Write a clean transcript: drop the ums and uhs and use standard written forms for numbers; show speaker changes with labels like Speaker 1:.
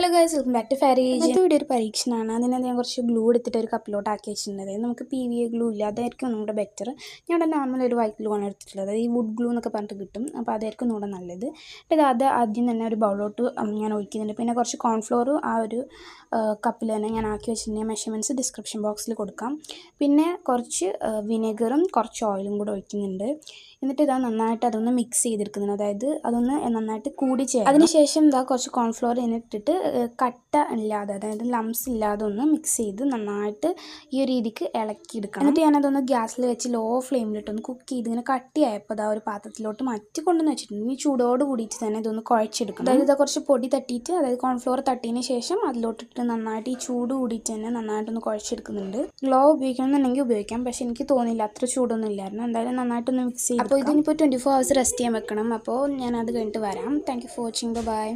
Speaker 1: Hello guys, welcome back to fairy. ഇന്നത്തെ video ഒരു പരീക്ഷണമാണ്. അതിനകത്ത് ഞാൻ കുറച്ച് ഗ്ലൂ എടുത്തിട്ട് ഒരു കപ്പിലോട്ട് ആക്കി വെച്ചിട്ടുണ്ട്. നമുക്ക് PVA ഗ്ലൂ ഇല്ല, അതായിരിക്കും നമ്മുടെ ബെറ്റർ. ഞാൻ നോർമൽ ഒരു വൈറ്റ് ഗ്ലൂ ആണ് എടുത്തിട്ടുള്ളത്. ഈ വുഡ് ഗ്ലൂ എന്നൊക്കെ പറഞ്ഞിട്ട് കിട്ടും, അപ്പോൾ അതായിരിക്കും നമ്മുടെ നല്ലത്. അത് ആദ്യം തന്നെ ഒരു ബൗളോട്ട് ഞാൻ ഒഴിക്കുന്നുണ്ട്. പിന്നെ കുറച്ച് കോൺഫ്ലോർ ആ ഒരു കപ്പിൽ തന്നെ ഞാൻ ആക്കി വെച്ചിട്ടുണ്ട്. മെഷർമെൻറ്റ്സ് ഡിസ്ക്രിപ്ഷൻ ബോക്സിൽ കൊടുക്കാം. പിന്നെ കുറച്ച് വിനെഗറും കുറച്ച് ഓയിലും കൂടെ ഒഴിക്കുന്നുണ്ട്. എന്നിട്ട് നന്നായിട്ട് അതൊന്ന് മിക്സ് ചെയ്തെടുക്കുന്നുണ്ട്. അതായത് അതൊന്ന് നന്നായിട്ട് കൂടി ചേരും. അതിനുശേഷം കുറച്ച് കോൺഫ്ലോർ ഇട്ടിട്ട് കട്ട ഇല്ലാതെ, അതായത് ലംസ് ഇല്ലാതെ ഒന്ന് മിക്സ് ചെയ്ത് നന്നായിട്ട് ഈ ഒരു രീതിക്ക് ഇളക്കിയെടുക്കണം. എന്നിട്ട് ഞാനതൊന്ന് ഗ്യാസിൽ വെച്ച് ലോ ഫ്ലെയിമിലിട്ടൊന്ന് കുക്ക് ചെയ്ത് ഇങ്ങനെ കട്ടിയായപ്പോൾ ഒരു പാത്രത്തിലോട്ട് മാറ്റി കൊണ്ടുവന്ന് വെച്ചിട്ടുണ്ട്. ഇനി ചൂടോട് കൂടിയിട്ട് തന്നെ ഇതൊന്ന് കുഴച്ചെടുക്കണം. അതായത് കുറച്ച് പൊടി തട്ടിയിട്ട്, അതായത് കോൺഫ്ലോർ തട്ടിയതിന് ശേഷം അതിലോട്ടിട്ട് നന്നായിട്ട് ഈ ചൂട് കൂടിയിട്ട് തന്നെ നന്നായിട്ടൊന്ന് കുഴച്ചെടുക്കുന്നുണ്ട്. ഗ്ലോ ഉപയോഗിക്കണമെന്നുണ്ടെങ്കിൽ ഉപയോഗിക്കാം, പക്ഷെ എനിക്ക് തോന്നിയില്ല, അത്ര ചൂടൊന്നും ഇല്ലായിരുന്നു. എന്തായാലും നന്നായിട്ടൊന്ന് മിക്സ് ചെയ്ത്. അപ്പോൾ ഇതിനിപ്പോൾ 24 hours റെസ്റ്റ് ചെയ്യാൻ വെക്കണം. അപ്പോൾ ഞാനത് കഴിഞ്ഞിട്ട് വരാം. Thank you for watching. By.